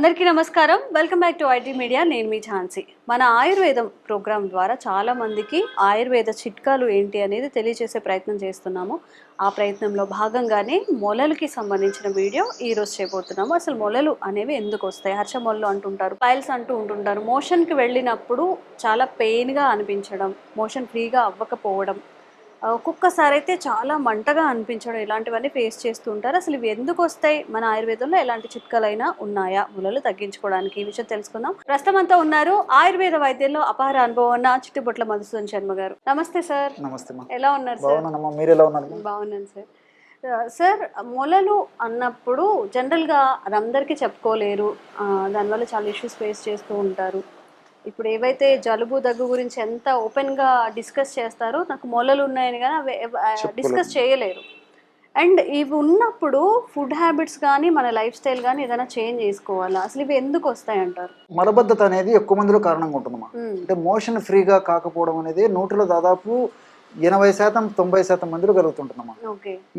అందరికీ నమస్కారం. Welcome back to IT media. నేను మీ ఝాన్సీ. మన ఆయుర్వేదం ప్రోగ్రాం ద్వారా చాలా మందికి ఆయుర్వేద చిట్కాలు ఏంటి అనేది తెలియజేసే ప్రయత్నం చేస్తున్నాము. ఆ ప్రయత్నంలో భాగంగానే మొలలకి సంబంధించిన వీడియో ఈరోజు చేయబోతున్నాము. అసలు మొలలు అనేవి ఎందుకు వస్తాయి? హర్ష మొలలు అంటుంటారు, పైల్స్ అంటూ ఉంటుంటారు. మోషన్కి వెళ్ళినప్పుడు చాలా పెయిన్గా అనిపించడం, మోషన్ ఫ్రీగా అవ్వకపోవడం, ఒక్కొక్కసారి అయితే చాలా మంటగా అనిపించడం, ఇలాంటివన్నీ ఫేస్ చేస్తూ ఉంటారు. అసలు ఇవి ఎందుకు వస్తాయి? మన ఆయుర్వేదంలో ఎలాంటి చిట్కాలైనా ఉన్నాయా ములలు తగ్గించుకోవడానికి? ఈ విషయం తెలుసుకుందాం. ప్రస్తుతం అంతా ఉన్నారు ఆయుర్వేద వైద్యంలో అపార అనుభవం ఉన్న చిట్టుబొట్ల మధుసూదన్ శర్మ గారు. నమస్తే సార్. నమస్తే. ఎలా ఉన్నారు సార్? మీరు ఎలా ఉన్నారు? బాగున్నాను సార్. సార్, మొలలు అన్నప్పుడు జనరల్గా అది అందరికీ చెప్పుకోలేరు, దానివల్ల చాలా ఇష్యూస్ ఫేస్ చేస్తూ ఉంటారు. ఇప్పుడు ఏవైతే జలుబు దగ్గు గురించి ఎంత ఓపెన్గా డిస్కస్ చేస్తారో, నాకు మొలలు ఉన్నాయని కానీ అవి డిస్కస్ చేయలేరు. అండ్ ఇవి ఉన్నప్పుడు ఫుడ్ హ్యాబిట్స్ కానీ మన లైఫ్ స్టైల్ కానీ ఏదైనా చేంజ్ చేసుకోవాలా? అసలు ఇవి ఎందుకు వస్తాయి అంటారు? మలబద్ధత అనేది ఎక్కువ మందిలో కారణంగా ఉంటుందమ్మా. అంటే మోషన్ ఫ్రీగా కాకపోవడం అనేది నూటిలో దాదాపు 80% 90% మందిలో కలుగుతుంటుందమ్మా.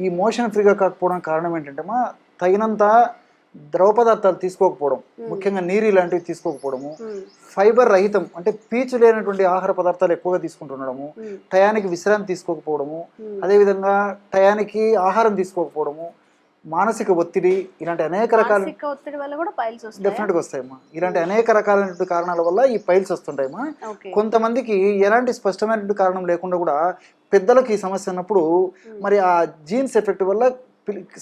ఈ మోషన్ ఫ్రీగా కాకపోవడానికి కారణం ఏంటంటే తగినంత ద్రవ పదార్థాలు తీసుకోకపోవడం, ముఖ్యంగా నీరు ఇలాంటివి తీసుకోకపోవడము, ఫైబర్ రహితం అంటే పీచు లేనటువంటి ఆహార పదార్థాలు ఎక్కువగా తీసుకుంటుండడము, టయానికి విశ్రాంతి తీసుకోకపోవడము, అదేవిధంగా టయానికి ఆహారం తీసుకోకపోవడము, మానసిక ఒత్తిడి, ఇలాంటి అనేక రకాల ఒత్తిడి వల్ల కూడా పైల్స్ డెఫినెట్గా వస్తాయమ్మా. ఇలాంటి అనేక రకాలైన కారణాల వల్ల ఈ పైల్స్ వస్తుంటాయమ్మా. కొంతమందికి ఎలాంటి స్పష్టమైనటువంటి కారణం లేకుండా కూడా పెద్దలకు ఈ సమస్య ఉన్నప్పుడు మరి ఆ జీన్స్ ఎఫెక్ట్ వల్ల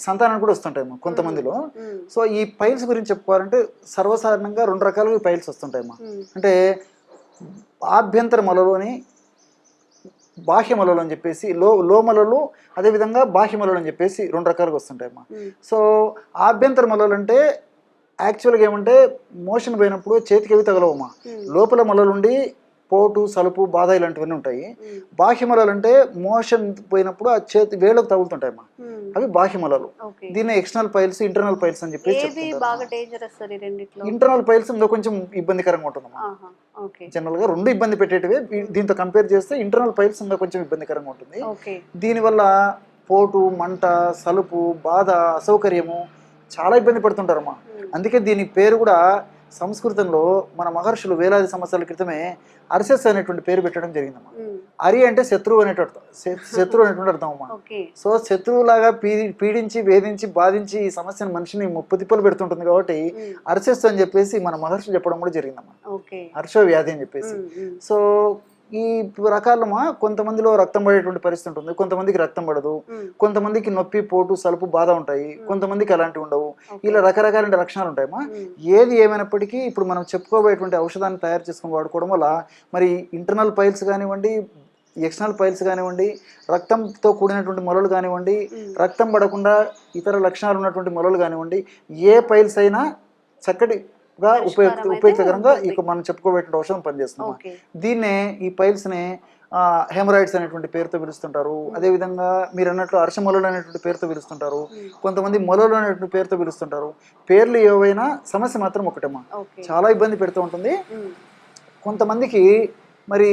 సంతానం కూడా వస్తుంటాయమ్మా కొంతమందిలో. సో ఈ పైల్స్ గురించి చెప్పుకోవాలంటే సర్వసాధారణంగా 2 రకాలుగా ఈ పైల్స్ వస్తుంటాయమ్మా. అంటే ఆభ్యంతర మొలలోని బాహ్య మొలలు అని చెప్పేసి లో మొలలు, అదేవిధంగా బాహ్య మొలలు అని చెప్పేసి 2 రకాలుగా వస్తుంటాయమ్మా. సో ఆభ్యంతర మొలలు అంటే యాక్చువల్గా ఏమంటే మోషన్ పోయినప్పుడు చేతికి అవి తగలవమ్మా. లోపల మొలలుండి పోటు, సలుపు, బాధ ఇలాంటివన్నీ ఉంటాయి. బాహ్య మొలలు అంటే మోషన్ పోయినప్పుడు ఆ చేతి వేళ్ళకు తగులుతుంటాయమ్మా, అవి బాహ్య మొలలు. దీన్ని ఎక్స్టర్నల్ పైల్స్, ఇంటర్నల్ పైల్స్ అని చెప్పేసి. ఇంటర్నల్ పైల్స్ ఇంకా కొంచెం ఇబ్బందికరంగా ఉంటుందమ్మా. జనరల్ గా 2 ఇబ్బంది పెట్టేటివే. దీంతో కంపేర్ చేస్తే ఇంటర్నల్ పైల్స్ ఇంకా కొంచెం ఇబ్బందికరంగా ఉంటుంది. దీనివల్ల పోటు, మంట, సలుపు, బాధ, అసౌకర్యము చాలా ఇబ్బంది పడుతుంటారమ్మా. అందుకే దీని పేరు కూడా సంస్కృతంలో మన మహర్షులు వేలాది సంవత్సరాల క్రితమే అర్సెస్ అనేటువంటి పేరు పెట్టడం జరిగిందమ్మా. అరి అంటే శత్రువు అనేటువంటి అర్థం అమ్మా. సో శత్రువులాగా పీడించి, వేధించి, బాధించి ఈ సమస్యను మనిషిని ముప్పుతిప్పలు పెడుతుంటుంది కాబట్టి అర్సెస్ అని చెప్పేసి మన మహర్షులు చెప్పడం కూడా జరిగిందమ్మా. హర్షో వ్యాధి అని చెప్పేసి. సో ఈ రకాలమా కొంతమందిలో రక్తం పడేటువంటి పరిస్థితి ఉంటుంది, కొంతమందికి రక్తం పడదు, కొంతమందికి నొప్పి, పోటు, సలుపు, బాధ ఉంటాయి, కొంతమందికి అలాంటివి ఉండవు. ఇలా రకరకాల లక్షణాలు ఉంటాయమ్మా. ఏది ఏమైనప్పటికీ ఇప్పుడు మనం చెప్పుకోబోయేటువంటి ఔషధాన్ని తయారు చేసుకుని వాడుకోవడం వల్ల మరి ఇంటర్నల్ పైల్స్ కానివ్వండి, ఎక్స్టర్నల్ పైల్స్ కానివ్వండి, రక్తంతో కూడినటువంటి మొలలు కానివ్వండి, రక్తం పడకుండా ఇతర లక్షణాలు ఉన్నటువంటి మొలలు కానివ్వండి, ఏ పైల్స్ అయినా చక్కటిగా ఉపయోగకరంగా ఇక మనం చెప్పుకోబెట్టిన ఔషధం పనిచేస్తున్నాం. దీన్నే ఈ పైల్స్ ని హెమరాయిడ్స్ అనేటువంటి పేరుతో పిలుస్తుంటారు. అదేవిధంగా మీరు అన్నట్లు అర్షమొలలు అనేటువంటి పేరుతో పిలుస్తుంటారు, కొంతమంది మొలలు అనేటువంటి పేరుతో పిలుస్తుంటారు. పేర్లు ఏవైనా సమస్య మాత్రం ఒకటమ్మా, చాలా ఇబ్బంది పెడుతూ ఉంటుంది. కొంతమందికి మరి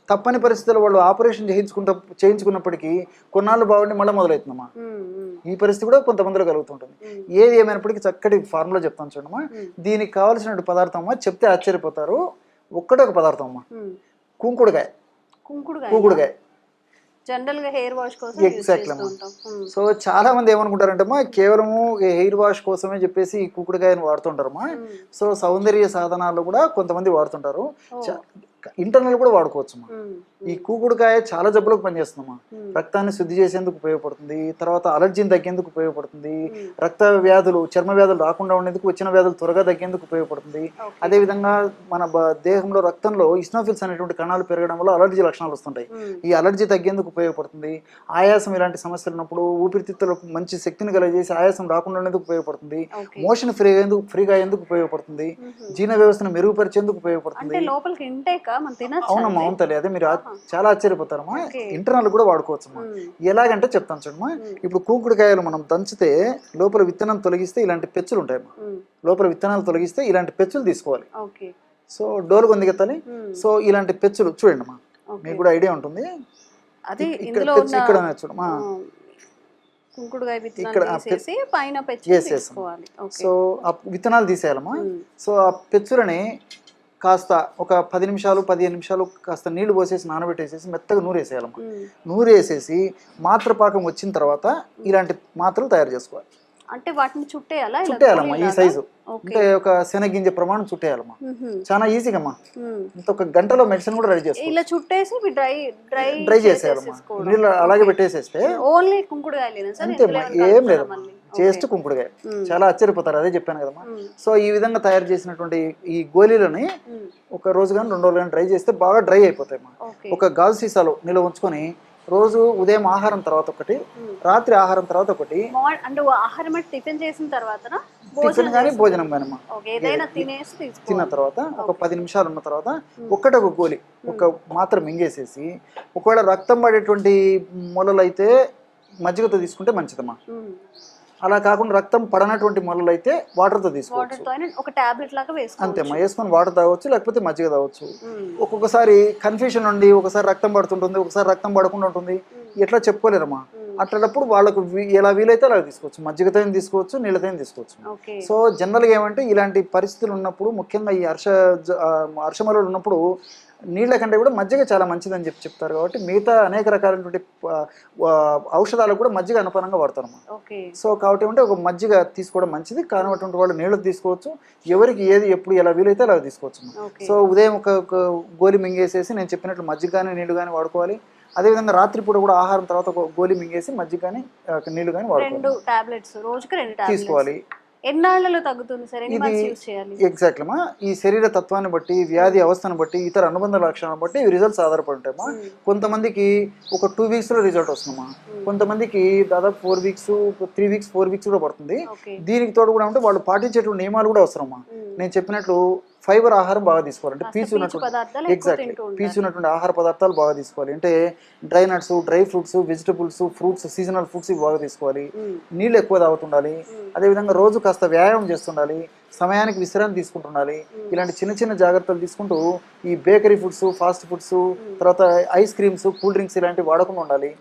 తప్పని పరిస్థితుల్లో వాళ్ళు ఆపరేషన్ చేయించుకున్నప్పటికీ కొన్నాళ్ళు బాగుండి మళ్ళీ మొదలవుతుందమ్మా. ఈ పరిస్థితి కూడా కొంతమందిలో కలుగుతుంటుంది. ఏది ఏమైనప్పటికీ చక్కటి ఫార్ములా చెప్తాను చూడమ్మా. దీనికి కావాల్సిన పదార్థం అమ్మా, చెప్తే ఆశ్చర్యపోతారు. ఒక్కటే ఒక పదార్థం అమ్మా, కుంకుడుకాయ. జనరల్ గా హెయిర్ వాష్ కోసం. ఎగ్జాక్ట్లీ అమ్మా. సో చాలా మంది ఏమనుకుంటారంటమ్మా, కేవలము హెయిర్ వాష్ కోసమే చెప్పేసి ఈ కుంకుడుకాయని వాడుతుంటారమ్మా. సో సౌందర్య సాధనాలు కూడా కొంతమంది వాడుతుంటారు, ఇంటర్నల్ కూడా వాడుకోవచ్చమ్మా. ఈ కూకుడుకాయ చాలా జబ్బులకు పనిచేస్తుందమ్మా. రక్తాన్ని శుద్ధి చేసేందుకు ఉపయోగపడుతుంది, తర్వాత అలర్జీని తగ్గేందుకు ఉపయోగపడుతుంది, రక్త వ్యాధులు, చర్మ వ్యాధులు రాకుండా ఉండేందుకు, వచ్చిన వ్యాధులు త్వరగా తగ్గేందుకు ఉపయోగపడుతుంది. అదేవిధంగా మన దేహంలో రక్తంలో ఇస్నోఫిల్స్ అనేటువంటి కణాలు పెరగడం వల్ల అలర్జీ లక్షణాలు వస్తుంటాయి, ఈ అలర్జీ తగ్గేందుకు ఉపయోగపడుతుంది. ఆయాసం ఇలాంటి సమస్యలు ఉన్నప్పుడు ఊపిరితిత్తులకు మంచి శక్తిని కలగజేసి ఆయాసం రాకుండా ఉండేందుకు ఉపయోగపడుతుంది. మోషన్ ఫ్రీగా అయ్యేందుకు ఉపయోగపడుతుంది. జీర్ణ వ్యవస్థను మెరుగుపరిచేందుకు ఉపయోగపడుతుంది. అవునమ్మా, అవును తల్లి, అదే మీరు చాలా ఆశ్చర్యపోతారమ్మా. ఇంటర్నల్ కూడా వాడుకోవచ్చమ్మా. ఎలాగంటే చెప్తాను చూడమ్మా. ఇప్పుడు కూకుడుకాయలు మనం దంచితే లోపల విత్తనం తొలగిస్తే ఇలాంటి పెచ్చులు ఉంటాయమ్మా. లోపల విత్తనాలు తొలగిస్తే ఇలాంటి పెచ్చులు తీసుకోవాలి. సో డోలు ఉంది కదా తల్లి. సో ఇలాంటి పెచ్చులు చూడండి అమ్మా, మీకు కూడా ఐడియా ఉంటుంది. ఇక్కడ చూడమ్మా, కుంకుడుకాయ ఇక్కడ విత్తనాలు తీసేసి పైన పెచ్చు తీసుకోవాలి. సో ఆ విత్తనాలు తీసేయాలమ్మా. సో ఆ పెచ్చులని కాస్త ఒక 10 నిమిషాలు 15 నిమిషాలు కాస్త నీళ్లు పోసేసి నానబెట్టేసేసి మెత్తగా నూరేసేయాలమ్మా. నూరేసేసి మాత్ర పాకం వచ్చిన తర్వాత ఇలాంటి మాత్రలు తయారు చేసుకోవాలి. అంటే వాటిని చుట్టేయాలమ్మా ఈ సైజు, అంటే ఒక శనగింజ ప్రమాణం చుట్టేయాలమ్మా. చాలా ఈజీగా అమ్మా, ఇంత ఒక గంటలో మెడిసిన్ కూడా రెడీ చేసుకోవాలి. ఇలా చుట్టేసి డ్రై చేసేయాలమ్మా, నీళ్ళు అలాగే పెట్టేసేస్తే ఓన్లీ కుంకుడుకాయలేనా సార్? అంతేమ్మా, ఏం లేదమ్మా, జస్ట్ కుంకుడుకాయ. చాలా ఆశ్చర్యపోతారు, అదే చెప్పాను కదమ్మా. సో ఈ విధంగా తయారు చేసినటువంటి ఈ గోళీలని ఒక రోజు కానీ 2 రోజులు కానీ డ్రై చేస్తే బాగా డ్రై అయిపోతాయమ్మా. ఒక గాజు సీసాలో నిల్వ ఉంచుకొని రోజు ఉదయం ఆహారం తర్వాత ఒకటి, రాత్రి ఆహారం తర్వాత ఒకటి, అంటే ఆహారం అంటే టిఫిన్ చేసిన తర్వాత టిఫిన్ కానీ భోజనం కానమ్మా తిన్న తర్వాత ఒక 10 నిమిషాలు ఉన్న తర్వాత ఒక గోలి ఒక మాత్రం మింగేసేసి, ఒకవేళ రక్తం పడేటువంటి మొలలు అయితే మజ్జిగతో తీసుకుంటే మంచిదమ్మా. అలా కాకుండా రక్తం పడనటువంటి మొలలు అయితే వాటర్తో తీసుకోవచ్చు. అంతేమ్మా, వేసుకొని వాటర్ తాగొచ్చు, లేకపోతే మజ్జిగ తాగొచ్చు. ఒక్కొక్కసారి కన్ఫ్యూషన్ ఉండి ఒకసారి రక్తం పడుతుంటుంది, ఒకసారి రక్తం పడకుండా ఉంటుంది, ఎట్లా చెప్పుకోలేరమ్మా. అట్లాంటప్పుడు వాళ్ళకు ఎలా వీలైతే అలా తీసుకోవచ్చు, మజ్జిగతో తీసుకోవచ్చు, నీళ్ళతో తీసుకోవచ్చు. సో జనరల్గా ఏమంటే ఇలాంటి పరిస్థితులు ఉన్నప్పుడు, ముఖ్యంగా ఈ హర్షమలు ఉన్నప్పుడు నీళ్ళ కంటే కూడా మజ్జిగ చాలా మంచిదని చెప్తారు. కాబట్టి మిగతా అనేక రకాలైనటువంటి ఔషధాలకు కూడా మజ్జిగ అనుపానంగా వాడతారమ్మా. సో కాబట్టి ఏమంటే ఒక మజ్జిగ తీసుకోవడం మంచిది, కానటువంటి వాళ్ళు నీళ్ళు తీసుకోవచ్చు, ఎవరికి ఏది ఎప్పుడు ఎలా వీలైతే అలా తీసుకోవచ్చు. సో ఉదయం ఒక గోలి మింగేసేసి నేను చెప్పినట్లు మజ్జిగ కానీ నీళ్లు కానీ వాడుకోవాలి. అదేవిధంగా రాత్రిపూట కూడా ఆహారం తర్వాత ఒక గోలి మింగేసి మజ్జిగ కానీ నీళ్లు కానీ వాడుకోవాలి, తీసుకోవాలి. ఎన్నాళ్ళలో తగ్గుతుంది సార్? ఎన్ని మంత్స్ యూస్ చేయాలి? ఎగ్జాక్ట్లీ అమ్మా, ఈ శరీర తత్వాన్ని బట్టి, వ్యాధి అవస్థను బట్టి, ఇతర అనుబంధ లక్షణాలను బట్టి ఈ రిజల్ట్స్ ఆధారపడి ఉంటాయమ్మా. కొంతమందికి ఒక 2 weeks లో రిజల్ట్ వస్తుందమ్మా, కొంతమందికి దాదాపు 4 weeks 3 weeks 4 weeks కూడా పడుతుంది. దీనికి తోడు కూడా అంటే వాళ్ళు పాటించేటువంటి నియమాలు కూడా అవసరమ్మా. నేను చెప్పినట్లు ఫైబర్ ఆహారం బాగా తీసుకోవాలి, అంటే పీచు ఉన్నటువంటి పీచు ఉన్నటువంటి ఆహార పదార్థాలు బాగా తీసుకోవాలి. అంటే dry nuts, dry fruits, vegetables, fruits, seasonal fruits ఇవి బాగా తీసుకోవాలి. నీళ్ళు ఎక్కువ తాగుతుండాలి. అదేవిధంగా రోజు కాస్త వ్యాయామం చేస్తుండాలి, సమయానికి విశ్రాంతి తీసుకుంటుండాలి. ఇలాంటి చిన్న చిన్న జాగ్రత్తలు తీసుకుంటూ ఈ బేకరీ ఫుడ్స్, ఫాస్ట్ ఫుడ్స్, తర్వాత ఐస్ క్రీమ్స్, కూల్ డ్రింక్స్ ఇలాంటివి వాడకుండా ఉండాలి.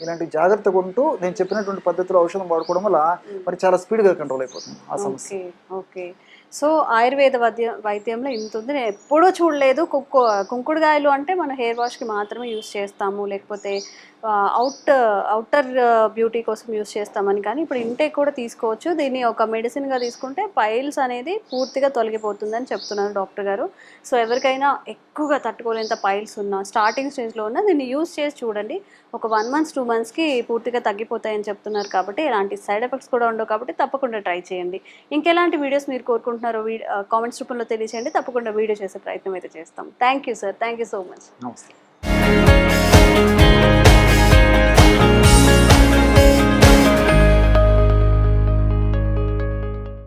ఇలాంటి జాగ్రత్తగా ఉంటూ నేను చెప్పినటువంటి పద్ధతిలో ఔషధం వాడుకోవడం వల్ల మరి చాలా స్పీడ్గా కంట్రోల్ అయిపోతుంది ఆ సమస్య. సో ఆయుర్వేద వైద్యంలో ఇంత ఉంది, నేను ఎప్పుడూ చూడలేదు. కుంకుడుకాయలు అంటే మన హెయిర్ వాష్కి మాత్రమే యూస్ చేస్తాము, లేకపోతే అవుటర్ బ్యూటీ కోసం యూస్ చేస్తామని. కానీ ఇప్పుడు ఇంటేక్ కూడా తీసుకోవచ్చు, దీన్ని ఒక మెడిసిన్గా తీసుకుంటే పైల్స్ అనేది పూర్తిగా తొలగిపోతుందని చెప్తున్నారు డాక్టర్ గారు. సో ఎవరికైనా ఎక్కువగా తట్టుకోలేంత పైల్స్ ఉన్నా, స్టార్టింగ్ స్టేజ్లో ఉన్నా దీన్ని యూస్ చేసి చూడండి. ఒక 1 month 2 monthsకి పూర్తిగా తగ్గిపోతాయని చెప్తున్నారు. కాబట్టి ఎలాంటి సైడ్ ఎఫెక్ట్స్ కూడా ఉండవు. కాబట్టి తప్పకుండా ట్రై చేయండి. ఇంకెలాంటి వీడియోస్ మీరు కోరుకుంటున్నారో కామెంట్స్ రూపంలో తెలియచేయండి. తప్పకుండా వీడియో చేసే ప్రయత్నం అయితే చేస్తాం. Thank you sir, thank you so much. నమస్తే.